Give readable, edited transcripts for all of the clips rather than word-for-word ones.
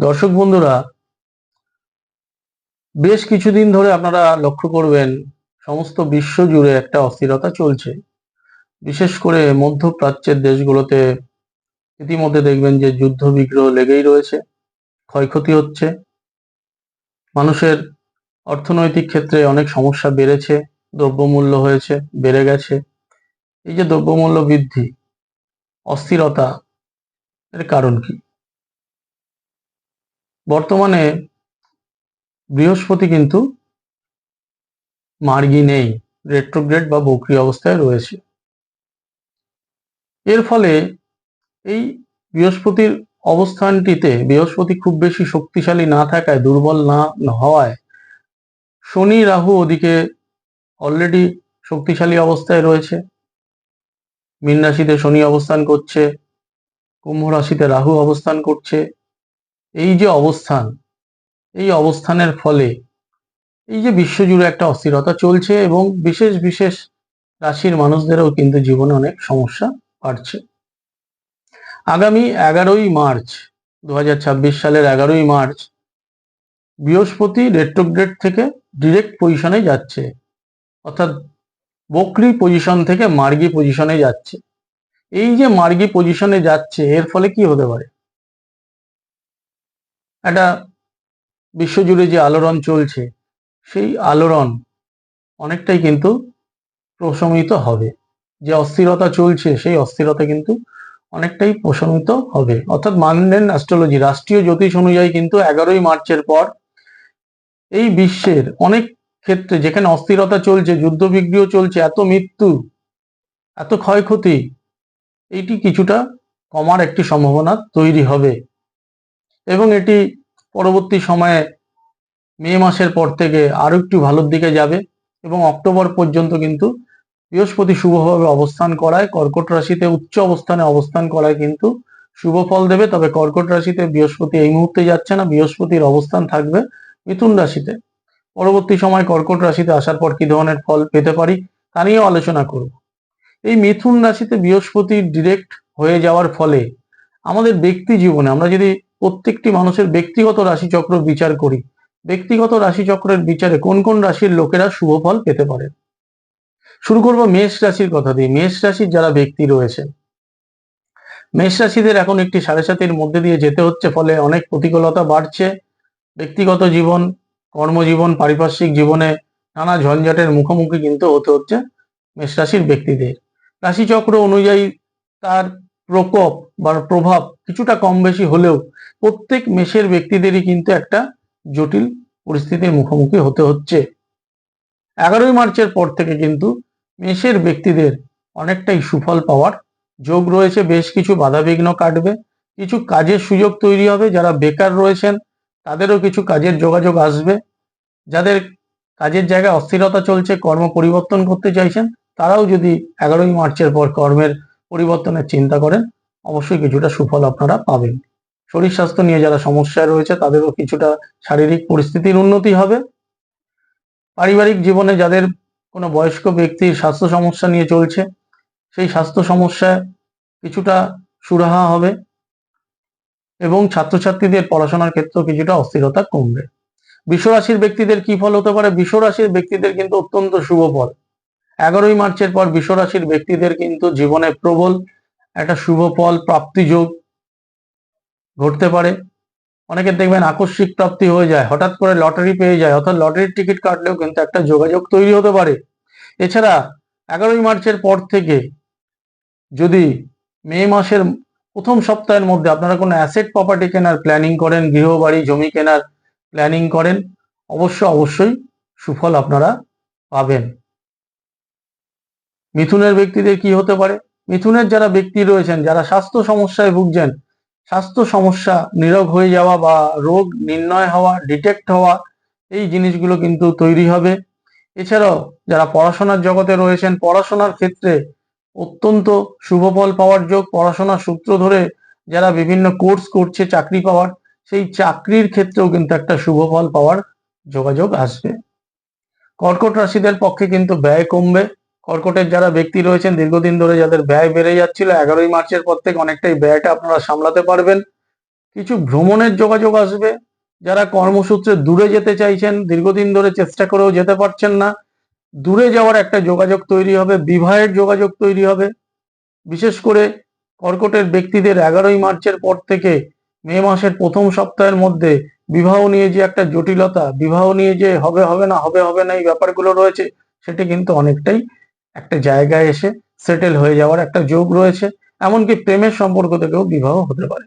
দর্শক বন্ধুরা, বেশ কিছুদিন ধরে আপনারা লক্ষ্য করবেন সমস্ত বিশ্ব জুড়ে একটা অস্থিরতা চলছে। বিশেষ করে মধ্যপ্রাচ্যের দেশগুলোতে ইতিমধ্যে দেখবেন যে যুদ্ধ বিগ্রহ লেগেই রয়েছে, ক্ষয়ক্ষতি হচ্ছে, মানুষের অর্থনৈতিক ক্ষেত্রে অনেক সমস্যা বেড়েছে, দ্রব্যমূল্য হয়েছে বেড়ে গেছে। এই যে দ্রব্যমূল্য বৃদ্ধি, অস্থিরতা, এর কারণ কি? বর্তমানে বৃহস্পতি কিন্তু মার্গী নেই, রেট্রোগ্রেড বা বক্রী অবস্থায় রয়েছে। এর ফলে এই বৃহস্পতির অবস্থানটিতে বৃহস্পতি খুব বেশি শক্তিশালী না থাকায়, দুর্বল না হওয়ায়, শনি রাহু ওদিকে অলরেডি শক্তিশালী অবস্থায় রয়েছে। মীন রাশিতে শনি অবস্থান করছে, কুম্ভ রাশিতে রাহু অবস্থান করছে। এই যে অবস্থান, এই অবস্থানের ফলে এই যে বিশ্বজুড়ে একটা অস্থিরতা চলছে এবং বিশেষ বিশেষ রাশির মানুষদেরও কিন্তু জীবনে অনেক সমস্যা বাড়ছে। আগামী 11ই মার্চ, 2026 সালের 11ই মার্চ বৃহস্পতি রেট্রোগ্রেড থেকে ডিরেক্ট পজিশনে যাচ্ছে, অর্থাৎ বক্রী পজিশন থেকে মার্গী পজিশনে যাচ্ছে। এই যে মার্গী পজিশনে যাচ্ছে, এর ফলে কি হতে পারে? একটা বিশ্বজুড়ে যে আলোড়ন চলছে, সেই আলোড়ন অনেকটাই কিন্তু প্রশমিত হবে। যে অস্থিরতা চলছে, সেই অস্থিরতা কিন্তু অনেকটাই প্রশমিত হবে। অর্থাৎ মানডেন অ্যাস্ট্রোলজি, রাষ্ট্রীয় জ্যোতিষ অনুযায়ী কিন্তু 11ই মার্চের পর এই বিশ্বের অনেক ক্ষেত্রে যেখানে অস্থিরতা চলছে, যুদ্ধ বিগ্রহ চলছে, এত মৃত্যু, এত ক্ষয়ক্ষতি, এইটি কিছুটা কমার একটি সম্ভাবনা তৈরি হবে এবং এটি পরবর্তী সময়ে মে মাসের পর থেকে আরো একটু ভালোর দিকে যাবে এবং অক্টোবর পর্যন্ত কিন্তু বৃহস্পতি শুভভাবে অবস্থান করায়, কর্কট রাশিতে উচ্চ অবস্থানে অবস্থান করায় কিন্তু শুভ ফল দেবে। তবে কর্কট রাশিতে বৃহস্পতি এই মুহূর্তে যাচ্ছে না, বৃহস্পতির অবস্থান থাকবে মিথুন রাশিতে। পরবর্তী সময় কর্কট রাশিতে আসার পর কি ধরনের ফল পেতে পারি তা নিয়েও আলোচনা করব। এই মিথুন রাশিতে বৃহস্পতি ডিরেক্ট হয়ে যাওয়ার ফলে আমাদের ব্যক্তি জীবনে, আমরা যদি প্রত্যেকটি মানুষের ব্যক্তিগত রাশিচক্র বিচার করি, ব্যক্তিগত রাশিচক্রের বিচারে কোন কোন রাশির লোকেরা শুভ ফল পেতে পারে। শুরু করব মেষ রাশির কথা দিয়ে। মেষ রাশির যারা ব্যক্তি রয়েছে, মেষ রাশিদের এখন একটি 7.5-এর মধ্যে দিয়ে যেতে হচ্ছে, ফলে অনেক প্রতিকূলতা বাড়ছে। ব্যক্তিগত জীবন, কর্মজীবন, পারিপার্শ্বিক জীবনে নানা ঝঞ্ঝাটের মুখোমুখি কিন্তু হতে হচ্ছে মেষ রাশির ব্যক্তিদের। রাশিচক্র অনুযায়ী তার প্রকোপ বা প্রভাব কিছুটা কম বেশি হলেও প্রত্যেক মেষের ব্যক্তিদেরই কিন্তু একটা জটিল পরিস্থিতির মুখোমুখি হতে হচ্ছে। 11ই মার্চের পর থেকে কিন্তু মেষের ব্যক্তিদের অনেকটাই সুফল পাওয়ার যোগ রয়েছে। বেশ কিছু বাধাবিঘ্ন কাটবে, কিছু কাজের সুযোগ তৈরি হবে। যারা বেকার রয়েছেন তাদেরও কিছু কাজের যোগাযোগ আসবে। যাদের কাজের জায়গায় অস্থিরতা চলছে, কর্ম পরিবর্তন করতে চাইছেন, তারাও যদি 11ই মার্চের পর কর্মের পরিবর্তনের চিন্তা করেন, অবশ্যই কিছুটা সুফল আপনারা পাবেন। শরীর স্বাস্থ্য নিয়ে যারা সমস্যায় রয়েছে তাদেরও কিছুটা শারীরিক পরিস্থিতির উন্নতি হবে। পারিবারিক জীবনে যাদের কোনো বয়স্ক ব্যক্তির স্বাস্থ্য সমস্যা নিয়ে চলছে, সেই স্বাস্থ্য সমস্যায় কিছুটা সুরাহা হবে এবং ছাত্রছাত্রীদের পড়াশোনার ক্ষেত্রেও কিছুটা অস্থিরতা কমবে। বৃষরাশির ব্যক্তিদের কি ফল হতে পারে? বৃষরাশির ব্যক্তিদের কিন্তু অত্যন্ত শুভ ফল। 11ই মার্চের পর বৃষরাশির ব্যক্তিদের কিন্তু জীবনে প্রবল একটা শুভ ফল প্রাপ্তি যোগ ঘটতে পারে। অনেকের দেখবেন আকস্মিক প্রাপ্তি হয়ে যায়, হঠাৎ করে লটারি পেয়ে যায়, অর্থাৎ লটারির টিকিট কাটলেও কিন্তু একটা যোগাযোগ তৈরি হতে পারে। এছাড়া 11ই মার্চের পর থেকে যদি মে মাসের প্রথম সপ্তাহের মধ্যে আপনারা কোনো অ্যাসেট প্রপার্টি কেনার প্ল্যানিং করেন, গৃহবাড়ি জমি কেনার প্ল্যানিং করেন, অবশ্যই সুফল আপনারা পাবেন। মিথুনের ব্যক্তিদের কি হতে পারে? মিথুনের যারা ব্যক্তি রয়েছেন, যারা স্বাস্থ্য সমস্যায় ভুগছেন, স্বাস্থ্য সমস্যা নীরোগ হয়ে যাওয়া বা রোগ নির্ণয় হওয়া, ডিটেক্ট হওয়া, এই জিনিসগুলো কিন্তু তৈরি হবে। এছাড়াও যারা পড়াশোনার জগতে রয়েছেন, পড়াশোনার ক্ষেত্রে অত্যন্ত শুভ ফল পাওয়ার যোগ। পড়াশোনার সূত্র ধরে যারা বিভিন্ন কোর্স করছে চাকরি পাওয়ার, সেই চাকরির ক্ষেত্রেও কিন্তু একটা শুভ ফল পাওয়ার যোগাযোগ আসবে। কর্কট রাশিদের পক্ষে কিন্তু ব্যয় কমবে। কর্কটের যারা ব্যক্তি রয়েছেন, দীর্ঘদিন ধরে যাদের ব্যয় বেড়ে যাচ্ছিল, 11ই মার্চের পর থেকে অনেকটাই ব্যয়টা আপনারা সামলাতে পারবেন। কিছু ভ্রমণের যোগাযোগ আসবে। যারা কর্মসূত্রে দূরে যেতে চাইছেন, দীর্ঘদিন ধরে চেষ্টা করেও যেতে পারছেন না, দূরে যাওয়ার একটা যোগাযোগ তৈরি হবে, বিবাহের যোগাযোগ তৈরি হবে। বিশেষ করে কর্কটের ব্যক্তিদের 11ই মার্চের পর থেকে মে মাসের প্রথম সপ্তাহের মধ্যে বিবাহ নিয়ে যে একটা জটিলতা, বিবাহ নিয়ে যে হবে হবে না হবে হবে না এই ব্যাপারগুলো রয়েছে, সেটি কিন্তু অনেকটাই একটা জায়গায় এসে সেটেল হয়ে যাওয়ার একটা যোগ রয়েছে। এমনকি প্রেমের সম্পর্ক থেকেও বিবাহ হতে পারে।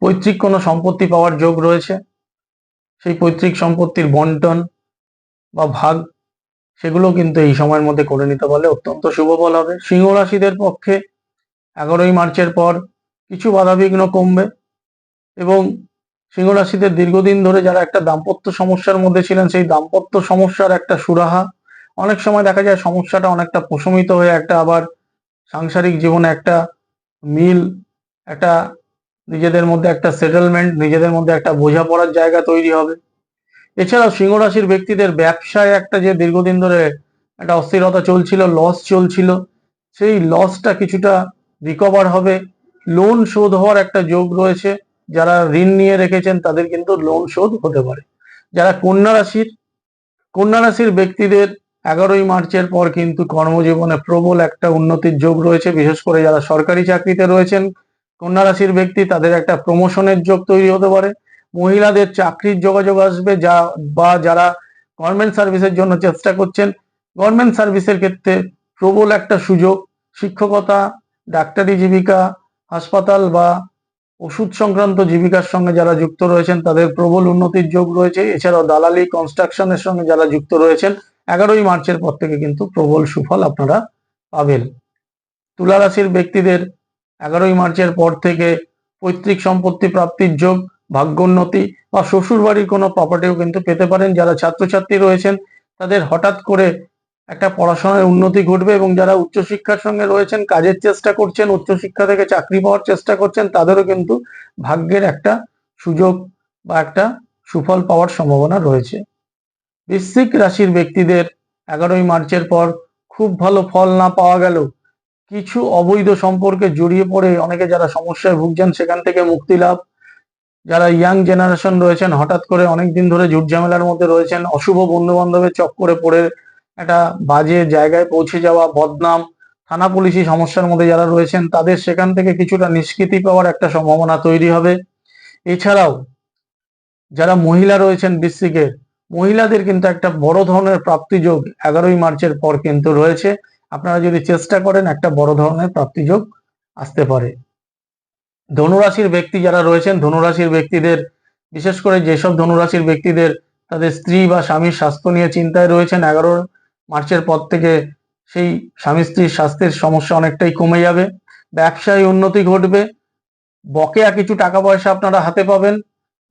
পৈতৃক কোনো সম্পত্তি পাওয়ার যোগ রয়েছে, সেই পৈতৃক সম্পত্তির বন্টন বা ভাগ সেগুলো কিন্তু এই সময়ের মধ্যে করে নিতে পারলে অত্যন্ত শুভ ফল হবে। সিংহ রাশিদের পক্ষে 11ই মার্চের পর কিছু বাধাবিঘ্ন কমবে এবং সিংহ রাশিদের দীর্ঘদিন ধরে যারা একটা দাম্পত্য সমস্যার মধ্যে ছিলেন, সেই দাম্পত্য সমস্যার একটা সুরাহা। অনেক সময় দেখা যায় সমস্যাটা অনেকটা প্রশমিত হয়ে একটা আবার সাংসারিক জীবনে একটা মিল, একটা নিজেদের মধ্যে একটা সেটেলমেন্ট, নিজেদের মধ্যে একটা বোঝাপড়ার জায়গা তৈরি হবে। এছাড়াও সিংহ রাশির ব্যক্তিদের ব্যবসায় একটা যে দীর্ঘদিন ধরে একটা অস্থিরতা চলছিল, লস চলছিল, সেই লসটা কিছুটা রিকভার হবে। লোন শোধ হওয়ার একটা যোগ রয়েছে। যারা ঋণ নিয়ে রেখেছেন তাদের কিন্তু লোন শোধ হতে পারে। যারা কন্যা রাশির ব্যক্তিদের 11ই মার্চের পর কিন্তু কর্মজীবনে প্রবল একটা উন্নতির যোগ রয়েছে। বিশেষ করে যারা সরকারি চাকরিতে রয়েছেন কন্যা রাশির ব্যক্তি, তাদের একটা প্রমোশনের যোগ তৈরি হতে পারে। মহিলাদের চাকরির যোগাযোগ আসবে, যারা গভর্নমেন্ট সার্ভিসের জন্য চেষ্টা করছেন, গভর্নমেন্ট সার্ভিসের ক্ষেত্রে প্রবল একটা সুযোগ। শিক্ষকতা, ডাক্তারি জীবিকা, হাসপাতাল বা ওষুধ সংক্রান্ত জীবিকার সঙ্গে যারা যুক্ত রয়েছেন তাদের প্রবল উন্নতির যোগ রয়েছে। এছাড়াও দালালি, কনস্ট্রাকশনের সঙ্গে যারা যুক্ত রয়েছেন 11ই মার্চের পর থেকে কিন্তু প্রবল সুফল আপনারা পাবেন। তুলা রাশির ব্যক্তিদের 11ই মার্চের পর থেকে পৈতৃক সম্পত্তি প্রাপ্তির যোগ, ভাগ্যোন্নতি বা শ্বশুর বাড়ির কোনো প্রপার্টিও কিন্তু পেতে পারেন। যারা ছাত্রছাত্রী রয়েছেন তাদের হঠাৎ করে একটা পড়াশোনায় উন্নতি ঘটবে এবং যারা উচ্চশিক্ষার সঙ্গে রয়েছেন, কাজের চেষ্টা করছেন, উচ্চশিক্ষা থেকে চাকরি পাওয়ার চেষ্টা করছেন, তাদেরও কিন্তু ভাগ্যের একটা সুযোগ বা একটা সুফল পাওয়ার সম্ভাবনা রয়েছে। বৃশ্চিক রাশির ব্যক্তিদের 11ই মার্চের পর খুব ভালো ফল না পাওয়া গেলেও কিছু অবৈধ সম্পর্কে জড়িয়ে পড়ে অনেকে যারা সমস্যায় ভুগছেন সেখান থেকে মুক্তি লাভ। যারা ইয়াং জেনারেশন রয়েছেন, হঠাৎ করে অনেকদিন ধরে ঝুট ঝামেলার মধ্যে রয়েছেন, অশুভ বন্ধু বান্ধবের চক্করে পড়ে একটা বাজে জায়গায় পৌঁছে যাওয়া, বদনাম, থানা পুলিশি সমস্যার মধ্যে যারা রয়েছেন তাদের সেখান থেকে কিছুটা নিষ্কৃতি পাওয়ার একটা সম্ভাবনা তৈরি হবে। এছাড়াও যারা মহিলা রয়েছেন বৃশ্চিকের, মহিলাদের কিন্তু একটা বড় ধরনের প্রাপ্তিযোগ 11ই মার্চের পর কিন্তু রয়েছে। আপনারা যদি চেষ্টা করেন একটা বড় ধরনের প্রাপ্তিযোগ আসতে পারে। ধনুরাশির ব্যক্তি যারা রয়েছেন, ধনুরাশির ব্যক্তিদের বিশেষ করে যেসব ধনুরাশির ব্যক্তিদের তাদের স্ত্রী বা স্বামীর স্বাস্থ্য নিয়ে চিন্তায় রয়েছেন, 11ই মার্চের পর থেকে সেই স্বামী স্ত্রীর স্বাস্থ্যের সমস্যা অনেকটাই কমে যাবে। ব্যবসায় উন্নতি ঘটবে। বকেয়া কিছু টাকা পয়সা আপনারা হাতে পাবেন,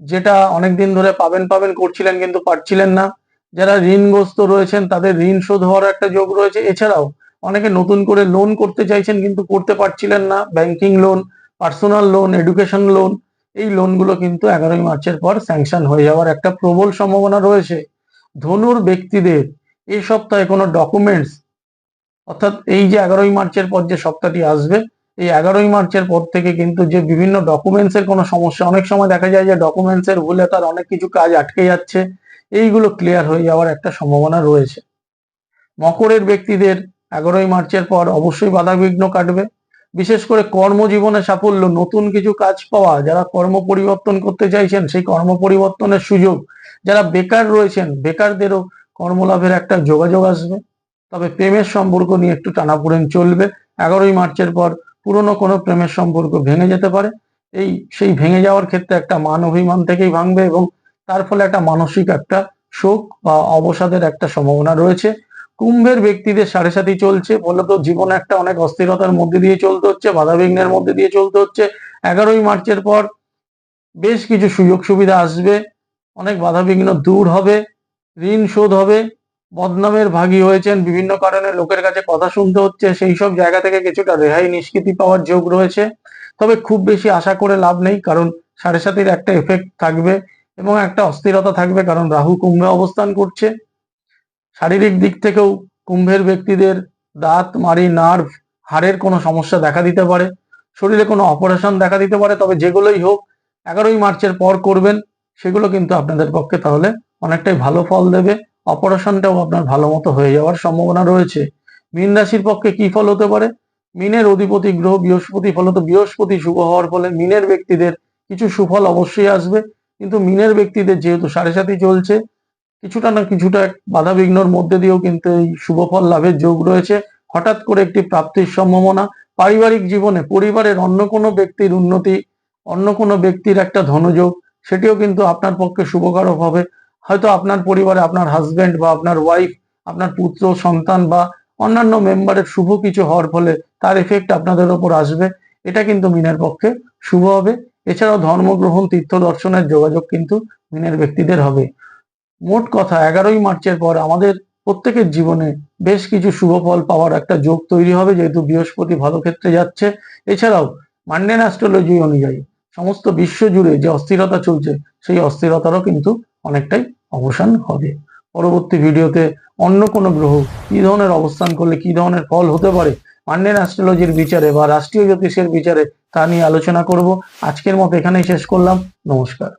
যেটা অনেকদিন ধরে পাবেন পাবেন করছিলেন কিন্তু পারছিলেন না। যারা ঋণগ্রস্ত রয়েছেন তাদের ঋণ শোধ হওয়ার একটা যোগ রয়েছে। এছাড়াও অনেকে নতুন করে লোন করতে চাইছেন কিন্তু করতে পারছিলেন না, banking loan, personal loan, education loan, এই লোনগুলো কিন্তু 11ই মার্চের পর স্যাংশন হয়ে যাওয়ার একটা প্রবল সম্ভাবনা রয়েছে। ধনুর ব্যক্তিদের এই সপ্তাহে কোনো ডকুমেন্টস, অর্থাৎ এই যে 11ই মার্চের পর যে সপ্তাহটি আসবে, এই 11ই মার্চের পর থেকে কিন্তু যে বিভিন্ন ডকুমেন্টস এর কোনো সমস্যা, অনেক সময় দেখা যায় যে ডকুমেন্টস এর ভুলে তার অনেক কিছু কাজ আটকে যাচ্ছে, এইগুলো ক্লিয়ার হয়ে যাওয়ার একটা সম্ভাবনা রয়েছে। মকরের ব্যক্তিদের 11ই মার্চের পর অবশ্যই বাধাবিঘ্ন কাটবে। বিশেষ করে কর্মজীবনে সাফল্য, নতুন কিছু কাজ পাওয়া, যারা কর্ম পরিবর্তন করতে চাইছেন সেই কর্ম পরিবর্তনের সুযোগ, যারা বেকার রয়েছেন বেকারদেরও কর্মলাভের একটা যোগাযোগ আসবে। তবে প্রেমের সম্পর্ক নিয়ে একটু টানাপোড়েন চলবে। 11ই মার্চের পর পুরনো কোনো প্রেমের সম্পর্ক ভেঙে যেতে পারে। সেই ভেঙে যাওয়ার ক্ষেত্রে একটা মান অভিমান থেকেই ভাঙবে এবং তার ফলে একটা মানসিক একটা শোক বা অবসাদের একটা সম্ভাবনা রয়েছে। কুম্ভের ব্যক্তিদের 7.5 চলছে, মূলত জীবনে একটা অনেক অস্থিরতার মধ্যে দিয়ে চলতে হচ্ছে, বাধাবিঘ্নের মধ্যে দিয়ে চলতে হচ্ছে। 11ই মার্চের পর বেশ কিছু সুযোগ সুবিধা আসবে, অনেক বাধাবিঘ্ন দূর হবে, ঋণ শোধ হবে। বদনামের ভাগী হয়েছেন, বিভিন্ন কারণে লোকের কাছে কথা শুনতে হচ্ছে, সেই সব জায়গা থেকে কিছুটা রেহাই নিষ্কৃতি পাওয়ার যোগ রয়েছে। তবে খুব বেশি আশা করে লাভ নেই, কারণ 7.5-এর একটা এফেক্ট থাকবে এবং একটা অস্থিরতা থাকবে, কারণ রাহু কুম্ভে অবস্থান করছে। শারীরিক দিক থেকেও কুম্ভের ব্যক্তিদের দাঁত মাড়ি, নার্ভ, হাড়ের কোনো সমস্যা দেখা দিতে পারে। শরীরে কোনো অপারেশন দেখা দিতে পারে, তবে যেগুলোই হোক 11ই মার্চের পর করবেন সেগুলো কিন্তু আপনাদের পক্ষে তাহলে অনেকটাই ভালো ফল দেবে। অপারেশনটাও আপনার ভালো মতো হয়ে যাওয়ার সম্ভাবনা রয়েছে। মীন রাশির পক্ষে কি ফল হতে পারে? মীনের অধিপতি গ্রহ বৃহস্পতি, ফলত বৃহস্পতি শুভ হওয়ার ফলে মীনের ব্যক্তিদের কিছু সুফল অবশ্যই আসবে। কিন্তু মীনের ব্যক্তিদের যেহেতু 7.5 চলছে, কিছুটা না কিছুটা বাধা বিঘ্নর মধ্যে দিয়েও কিন্তু এই শুভ ফল লাভের যোগ রয়েছে। হঠাৎ করে একটি প্রাপ্তির সম্ভাবনা, পারিবারিক জীবনে পরিবারের অন্য কোনো ব্যক্তির উন্নতি, অন্য কোনো ব্যক্তির একটা ধনযোগ, সেটিও কিন্তু আপনার পক্ষে শুভকারক হবে। হয়তো আপনার পরিবারে আপনার হাজবেন্ড বা আপনার ওয়াইফ, আপনার পুত্র সন্তান বা অন্যান্য মেম্বারের শুভ কিছু হওয়ার ফলে তার এফেক্ট আপনাদের ওপর আসবে, এটা কিন্তু মীনের পক্ষে শুভ হবে। এছাড়াও ধর্মগ্রহণ, তীর্থ দর্শনের যোগাযোগ কিন্তু মীনের ব্যক্তিদের হবে। মোট কথা 11ই মার্চের পর আমাদের প্রত্যেকের জীবনে বেশ কিছু শুভ ফল পাওয়ার একটা যোগ তৈরি হবে, যেহেতু বৃহস্পতি ভালো ক্ষেত্রে যাচ্ছে। এছাড়াও মান্ডেন অ্যাস্ট্রোলজি অনুযায়ী সমস্ত বিশ্ব জুড়ে যে অস্থিরতা চলছে সেই অস্থিরতারও কিন্তু অনেকটাই অবসান হবে। পরবর্তী ভিডিওতে অন্য কোনো গ্রহ কি ধরনের অবস্থান করলে কি ধরনের ফল হতে পারে মান্ডেন অ্যাস্ট্রোলজির বিচারে বা রাষ্ট্রীয় জ্যোতিষের বিচারে তা নিয়ে আলোচনা করব। আজকের মতো এখানেই শেষ করলাম। নমস্কার।